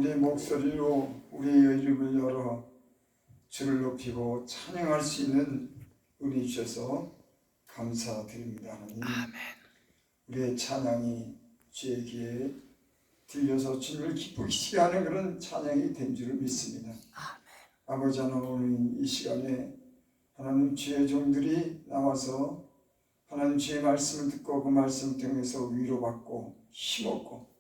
우리 목소리로 우리의 이름을 열어 주를 높이고 찬양할 수 있는 은혜 주셔서 감사드립니다. 하나님, 우리의 찬양이 주의 귀에 들려서 주님을 기쁘시게 하는 그런 찬양이 된 줄을 믿습니다. 아버지 하나님, 오늘 이 시간에 하나님 주의 종들이 나와서 하나님 주의 말씀을 듣고 그 말씀을 통해서 위로받고 힘없고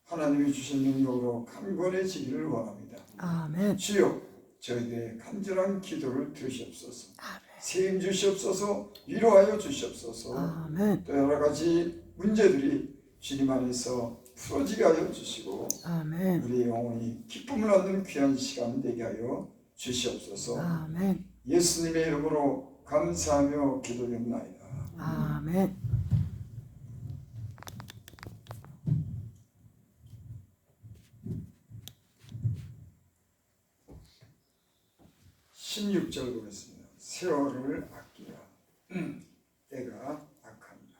하나님이 주신 능력으로 강건해지기를 원합니다. 아멘. 주여, 저희들의 간절한 기도를 들으시옵소서. 세임 주시옵소서. 위로하여 주시옵소서. 아멘. 또 여러 가지 문제들이 주님 안에서 풀어지게 하여 주시고 아멘. 우리 영혼이 기쁨을 얻는 귀한 시간 되게 하여 주시옵소서. 아멘. 예수님의 이름으로 감사하며 기도드립나이다. 아멘. 16절 보겠습니다. 세월을 아끼라. 때가 악하니라.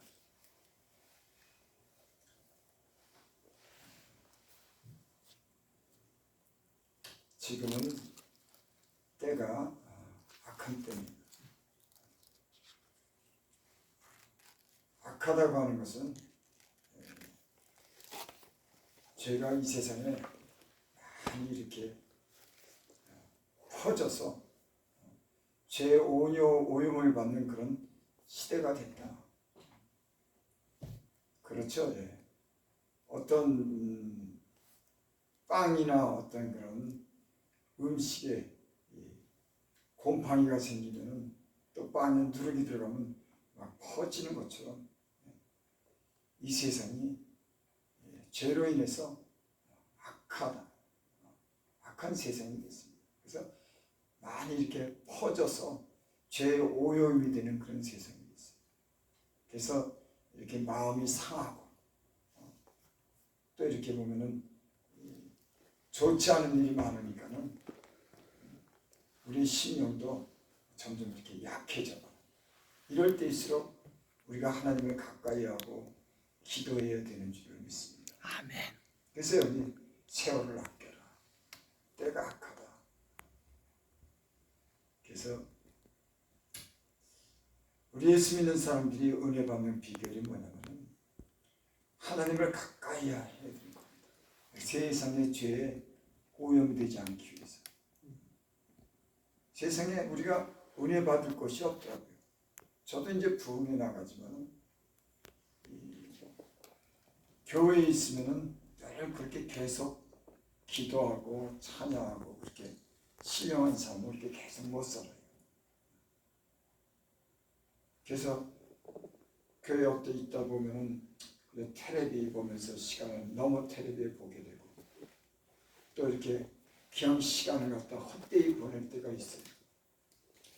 지금은 때가 악한 때입니다. 악하다고 하는 것은 죄가 이 세상에 많이 이렇게 퍼져서 죄 오염을 받는 그런 시대가 됐다. 그렇죠. 예. 어떤 빵이나 어떤 그런 음식에 곰팡이가 생기면 또 빵에 누룩이 들어가면 막 퍼지는 것처럼 이 세상이 죄로 인해서 악한 세상이 됐습니다. 그래서 많이 이렇게 퍼져서 죄 오염이 되는 그런 세상이 됐어요. 그래서 이렇게 마음이 상하고 또 이렇게 보면은 좋지 않은 일이 많으니까는 우리 심령도 점점 이렇게 약해져. 이럴 때일수록 우리가 하나님을 가까이 하고 기도해야 되는 줄을 믿습니다. 아멘. 그래서 여기 세월을 아껴라. 때가 악하다. 그래서 우리 예수 믿는 사람들이 은혜 받는 비결이 뭐냐면 하나님을 가까이 해야 되는 겁니다. 세상의 죄에 오염되지 않기 위해서. 세상에 우리가 은혜 받을 것이 없더라고요. 저도 이제 부흥에 나가지만 교회에 있으면은 늘 그렇게 계속 기도하고 찬양하고 그렇게 신령한 삶을 이렇게 계속 못 살아요. 그래서 교회 어때 있다 보면은 텔레비 보면서 시간을 너무 텔레비에 보게 되고 또 이렇게 그냥 시간을 갖다 헛되이 보낼 때가 있어요.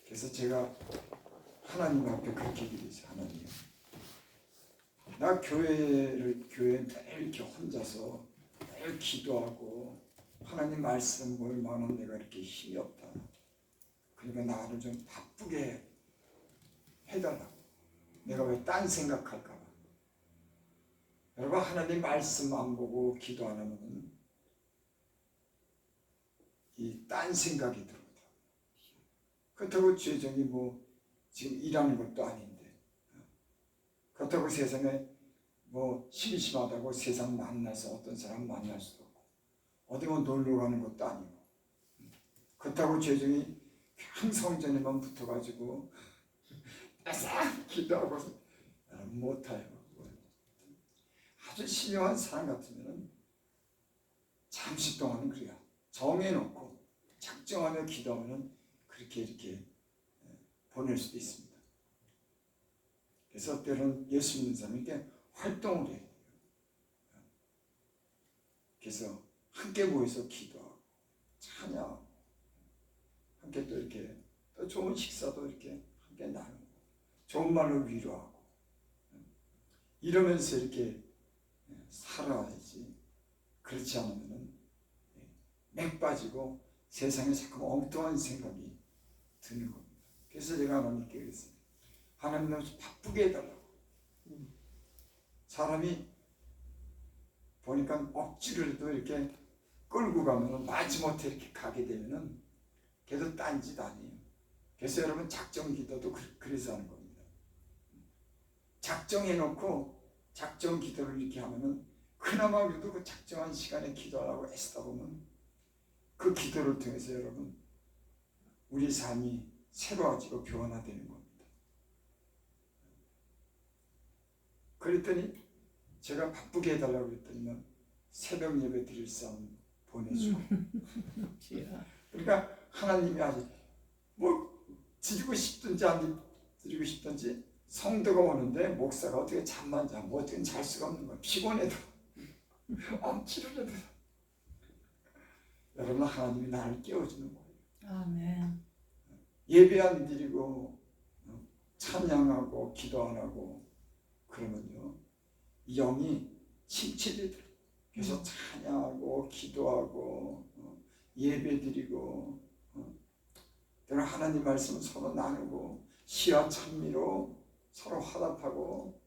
그래서 제가 하나님 앞에 그렇게 기도했어요. 하나님, 나 교회에 매일 이렇게 혼자서 매일 기도하고 하나님 말씀 볼만한 내가 이렇게 힘이 없다. 그러니까 나를 좀 바쁘게 해달라고. 내가 왜 딴 생각할까 봐. 여러분, 하나님 말씀 안 보고 기도 안 하면 이 딴 생각이 들어요. 그렇다고 죄정이 뭐 지금 일하는 것도 아닌데, 그렇다고 세상에 뭐 심심하다고 세상 만나서 어떤 사람 만날 수도 없고 어디 뭐 놀러 가는 것도 아니고, 그렇다고 죄정이 그냥 성전에만 붙어가지고 싹 기도하고서 못해요. 아주 신령한 사람 같으면 잠시 동안은 그래요. 정해놓고 작정하며 기도하면 그렇게 이렇게 보낼 수도 있습니다. 그래서 때로는 예수 믿는 사람이 이렇게 활동을 해요. 그래서 함께 모여서 기도하고 찬양하고 함께 또 이렇게 또 좋은 식사도 이렇게 함께 나누고 좋은 말로 위로하고 이러면서 이렇게 살아야지. 그렇지 않으면 맥 빠지고 세상에 자꾸 엉뚱한 생각이 드는 겁니다. 그래서 제가 하나님께 그랬어요. 하나님 너무 바쁘게 해달라고. 사람이 보니까 억지로 해도 이렇게 끌고 가면 마지못해 이렇게 가게 되면은 걔도 딴짓 아니에요. 그래서 여러분 작정 기도도 그래서 하는 겁니다. 작정해놓고 작정 기도를 이렇게 하면은 그나마 그래도 그 작정한 시간에 기도하라고 애쓰다 보면 그 기도를 통해서 여러분 우리 삶이 새로워지고 변화되는 겁니다. 그랬더니 제가 바쁘게 해달라고 그랬더니만 새벽 예배 드릴 사람 보내주고 그러니까 하나님이 아직 뭐 드리고 싶든지 안 드리고 싶든지 성도가 오는데 목사가 어떻게 잠만 자면 어떻게 잘 수가 없는 거야. 피곤해도 엄치르려도 여러분 하나님이 나를 깨워주는 거예요. 아멘. 예배 안 드리고 찬양하고 기도 안 하고 그러면요 영이 침체되더라고요. 그래서 찬양하고 기도하고 예배 드리고 때로 하나님 말씀 서로 나누고 시와 찬미로 서로 화답하고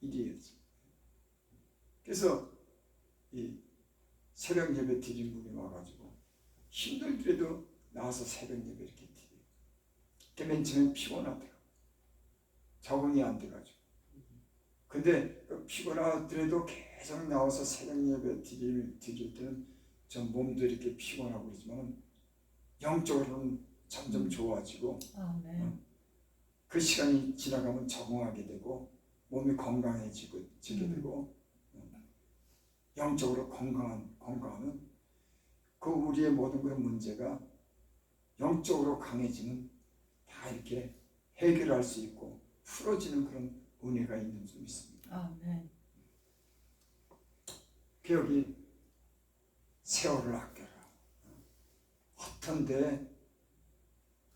이래야지. 그래서 이 새벽 예배 드린 분이 와가지고 힘들더라도 나와서 새벽 예배 이렇게 드려요. 맨 처음엔 피곤하더라고. 적응이 안 돼가지고. 근데 피곤하더라도 계속 나와서 새벽 예배 드릴 때는 전 몸도 이렇게 피곤하고 그러지만 영적으로는 점점 좋아지고 아멘. 그 시간이 지나가면 적응하게 되고 몸이 건강해지게 되고 영적으로 건강하면 그 우리의 모든 그런 문제가 영적으로 강해지면 다 이렇게 해결할 수 있고 풀어지는 그런 은혜가 있는 줄 믿습니다. 아멘. 그 여기 세월을 아껴라. 헛한데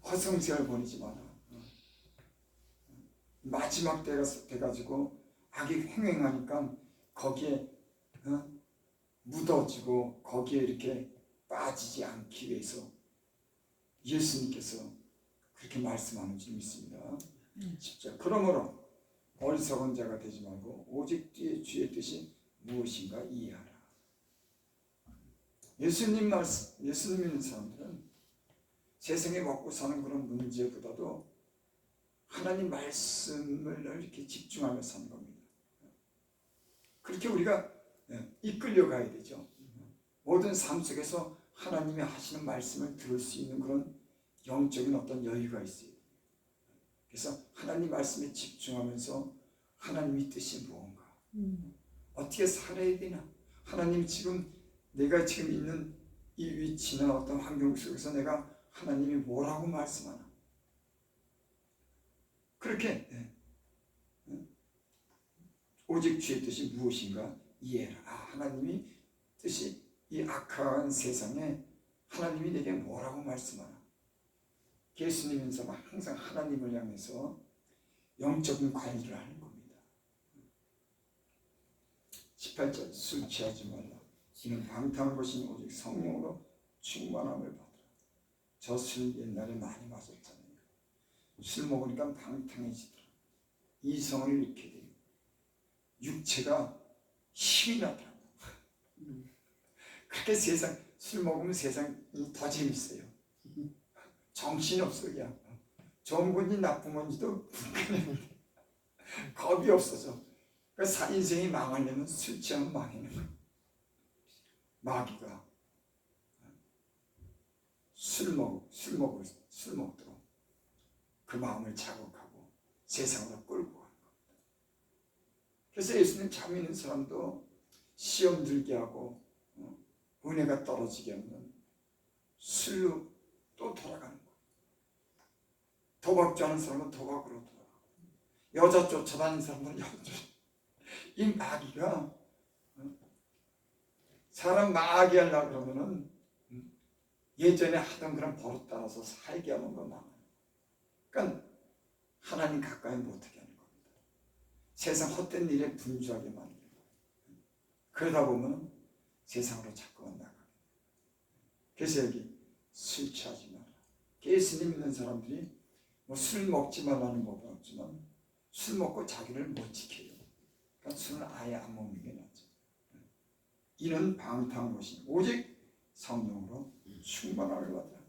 허송세월 보내지 마라. 마지막 때가 돼가지고 악이 횡행하니까 거기에 묻어지고 거기에 이렇게 빠지지 않기 위해서 예수님께서 그렇게 말씀하는 줄 믿습니다. 10절 그러므로 어리석은 자가 되지 말고 오직 주의 뜻이 무엇인가 이해하라. 예수님 믿는 사람들은 세상에 먹고 사는 그런 문제보다도 하나님 말씀을 이렇게 집중하며 사는 겁니다. 그렇게 우리가 이끌려 가야 되죠. 모든 삶 속에서 하나님이 하시는 말씀을 들을 수 있는 그런 영적인 어떤 여유가 있어요. 그래서 하나님 말씀에 집중하면서 하나님의 뜻이 무언가, 어떻게 살아야 되나, 하나님 지금 내가 지금 있는 이 위치나 어떤 환경 속에서 내가 하나님이 뭐라고 말씀하나, 그렇게 오직 주의 뜻이 무엇인가 이해해라. 하나님이 뜻이 이 악한 세상에 하나님이 내게 뭐라고 말씀하나. 예수님은 항상 하나님을 향해서 영적인 관리를 하는 겁니다. 18절 술 취하지 말라. 이는 방탕한 것이 오직 성령으로 충만함을 받으라. 저 술 옛날에 많이 마셨잖아요. 술 먹으니까 방탕해지더라. 이성을 잃게 돼요. 육체가 힘이 나더라고. 그렇게 술 먹으면 세상이 더 재밌어요. 정신이 없어 그냥. 좋은 건지 나쁜 건지도 겁이 없어져. 그러니까 인생이 망하려면 술 취하면 망하는 거야. 마귀가 술 먹도록 그 마음을 자극하고 세상으로 끌고 가는 겁니다. 그래서 예수님 참 있는 사람도 시험 들게 하고 은혜가 떨어지게 하면 술로 또 돌아가는 거예요. 도박죄하는 사람은 도박으로 돌아가고 여자 쫓아다니는 사람은 여자. 이 마귀가 사람 망하게 하려고 그러면은 예전에 하던 그런 버릇 따라서 살게 하는 건 망해요. 그러니까 하나님 가까이 못하게 하는 겁니다. 세상 헛된 일에 분주하게 만들고 그러다 보면 세상으로 자꾸만 나가게 돼요. 그래서 여기 술 취하지 마라. 예수님 믿는 사람들이 뭐 술 먹지 말라는 법은 없지만 술 먹고 자기를 못 지켜요. 그러니까 술은 아예 안 먹는 게 낫죠. 이는 방탕한 것이 오직 성령으로 충만함을 받으라.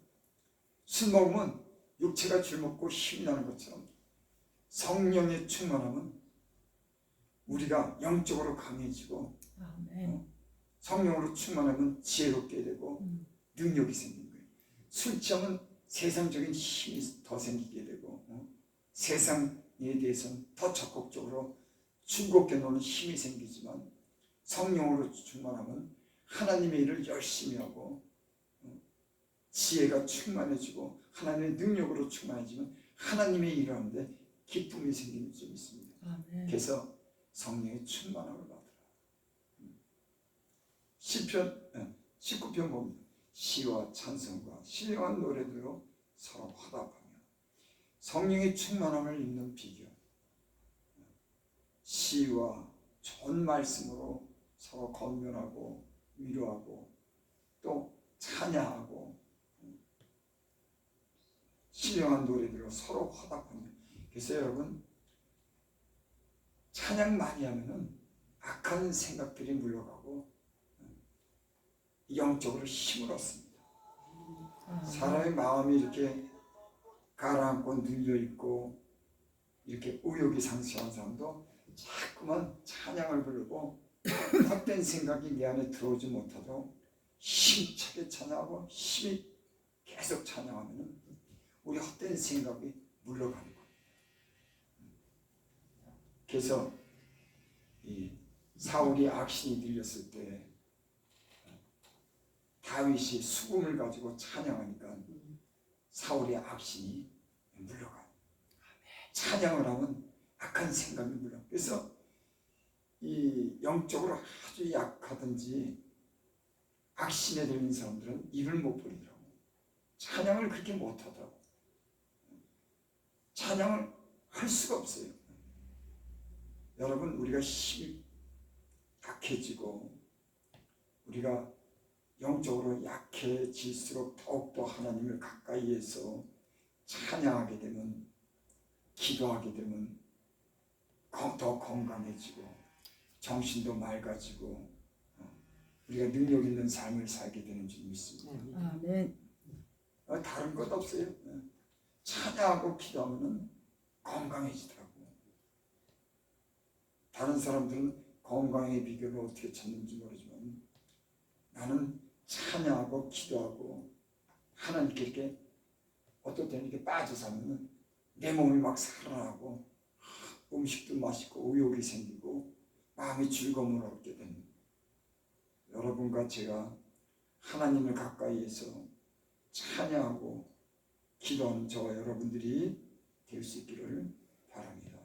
술 먹으면 육체가 줄 먹고 힘이 나는 것처럼 성령의 충만함은 우리가 영적으로 강해지고 아멘. 성령으로 충만하면 지혜롭게 되고 능력이 생기는 거예요. 술 취하면 세상적인 힘이 더 생기게 되고 세상에 대해서는 더 적극적으로 즐겁게 노는 힘이 생기지만 성령으로 충만하면 하나님의 일을 열심히 하고 지혜가 충만해지고 하나님의 능력으로 충만해지면 하나님의 일을 하는데 기쁨이 생기는 점이 있습니다. 아멘. 그래서 성령의 충만함을 받으라. 시편 19편 봅니다. 시와 찬송과 신령한 노래들로 서로 화답하며 성령의 충만함을 입는 비결. 시와 좋은 말씀으로 서로 건면하고 위로하고 또 찬양하고 신령한 노래들로 서로 화답하며. 그래서 여러분 찬양 많이 하면은 악한 생각들이 물러가고 영적으로 힘을 얻습니다. 사람의 마음이 이렇게 가라앉고 눌려있고 이렇게 의욕이 상실한 사람도 자꾸만 찬양을 부르고 헛된 생각이 내 안에 들어오지 못하도록 힘차게 찬양하고 힘이 계속 찬양하면 우리 헛된 생각이 물러가는 거예요. 그래서 이 사울이 악신이 들렸을 때 다윗이 수금을 가지고 찬양하니까 사울의 악신이 물러가요. 찬양을 하면 악한 생각이 물러가요. 그래서 이 영적으로 아주 약하든지 악신에 들린 사람들은 입을 못 벌이더라고. 찬양을 그렇게 못하더라고. 찬양을 할 수가 없어요. 여러분 우리가 힘이 약해지고 우리가 영적으로 약해질수록 더욱더 하나님을 가까이에서 찬양하게 되면 기도하게 되면 더 건강해지고 정신도 맑아지고 우리가 능력 있는 삶을 살게 되는 줄 믿습니다. 아멘. 다른 것 없어요. 찬양하고 기도하면 건강해지더라고. 다른 사람들은 건강의 비결을 어떻게 찾는지 모르지만 나는 찬양하고 기도하고 하나님께 이렇게 어떨 때는 이렇게 빠져 살면 내 몸이 막 살아나고 음식도 맛있고 의욕이 생기고 마음이 즐거움을 얻게 되는 여러분과 제가 하나님을 가까이에서 찬양하고 기도하는 저와 여러분들이 될 수 있기를 바랍니다.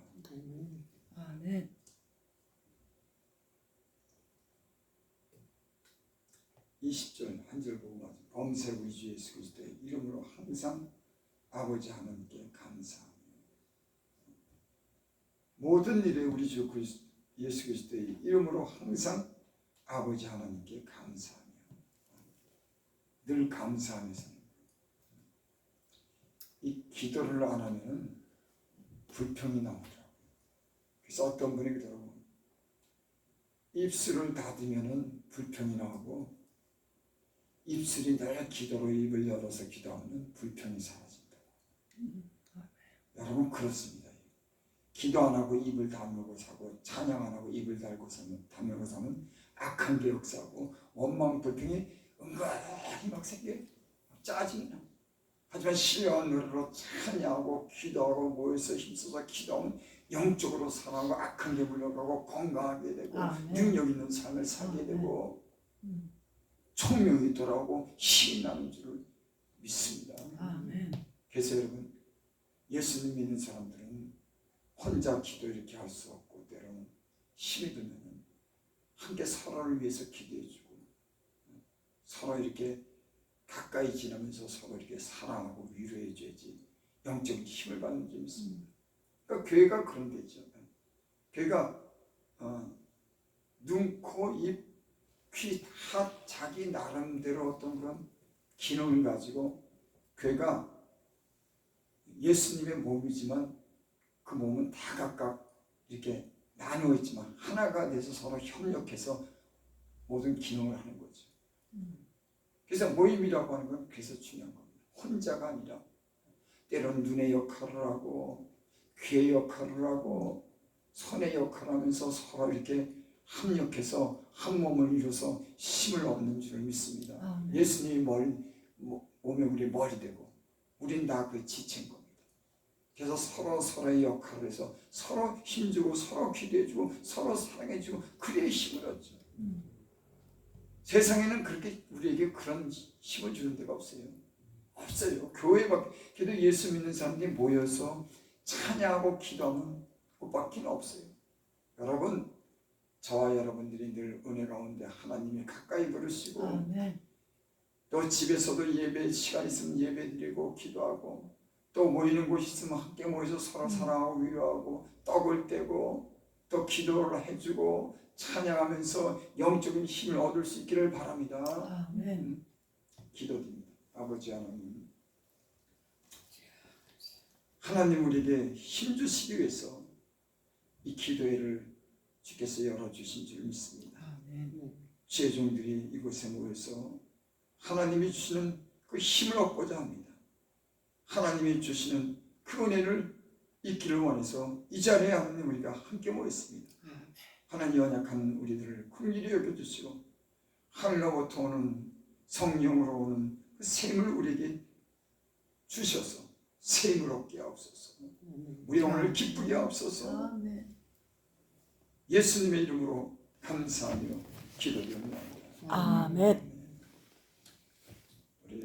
아멘. 20절 한 절 보고 마치 범세 우리 주 예수 그리스도의 이름으로 항상 아버지 하나님께 감사하며 모든 일에 우리 주 예수 그리스도의 이름으로 항상 아버지 하나님께 감사하며 늘 감사하면서 이 기도를 안 하면 불평이 나오더라고요. 그래서 어떤 분이 그러더라고요. 입술을 닫으면 불평이 나오고 입술이 늘 기도로 입을 열어서 기도하면 불평이 사라진다. 여러분 그렇습니다. 기도 안 하고 입을 다물고 사고 찬양 안 하고 입을 다물고 사면 악한 게 역사하고 원망 불평이 은근히 막 생겨요. 짜증이 나. 하지만 신령한 노래로 찬양하고 기도하고 모여서 힘써서 기도하면 영적으로 살아가고 악한 게 물러가고 건강하게 되고 능력 있는 삶을 살게 되고 총명이 돌아오고 힘이 나는 줄을 믿습니다. 아멘. 그래서 여러분 예수님 믿는 사람들은 혼자 기도 이렇게 할 수 없고 때로는 힘이 들면 함께 서로를 위해서 기도해주고 서로 이렇게 가까이 지나면서 서로 이렇게 사랑하고 위로해줘야지 영적인 힘을 받는 점이 있습니다. 그러니까 교회가 그런 데죠. 교회가 눈, 코, 입, 귀 다 자기 나름대로 어떤 그런 기능을 가지고 교회가 예수님의 몸이지만 그 몸은 다 각각 이렇게 나누어 있지만 하나가 돼서 서로 협력해서 모든 기능을 하는 거죠. 그래서 모임이라고 하는 건 그래서 중요한 겁니다. 혼자가 아니라 때론 눈의 역할을 하고 귀의 역할을 하고 손의 역할을 하면서 서로 이렇게 합력해서 한 몸을 이뤄서 힘을 얻는 줄 믿습니다. 아멘. 예수님이 몸에 우리 머리 되고 우린 다 그 지체인 겁니다. 그래서 서로의 역할을 해서 서로 힘주고 서로 기도해주고 서로 사랑해주고 그래야 힘을 얻죠. 세상에는 그렇게 우리에게 그런 힘을 주는 데가 없어요. 없어요. 교회밖에도 예수 믿는 사람들이 모여서 찬양하고 기도하면 그밖에 없어요. 여러분, 저와 여러분들이 늘 은혜 가운데 하나님이 가까이 부르시고 아멘. 또 집에서도 예배 시간 있으면 예배 드리고 기도하고 또 모이는 곳 있으면 함께 모여서 서로 사랑하고 위로하고 떡을 떼고 또 기도를 해주고 찬양하면서 영적인 힘을 얻을 수 있기를 바랍니다. 아멘. 기도드립니다. 아버지 하나님 우리에게 힘 주시기 위해서 이 기도회를 주께서 열어주신 줄 믿습니다. 아멘. 주의 종들이 이곳에 모여서 하나님이 주시는 그 힘을 얻고자 합니다. 하나님이 주시는 그 은혜를 잊기를 원해서 이 자리에 하나님 우리가 함께 모였습니다. 하나님 연약한 우리들을 긍휼히 여겨주시고 하늘로부터 오는 성령으로 오는 그 샘을 우리에게 주셔서 샘을 얻게 하옵소서. 우리 오늘 기쁘게 하옵소서. 아멘. 예수님의 이름으로 감사하며 기도드립니다. 아멘.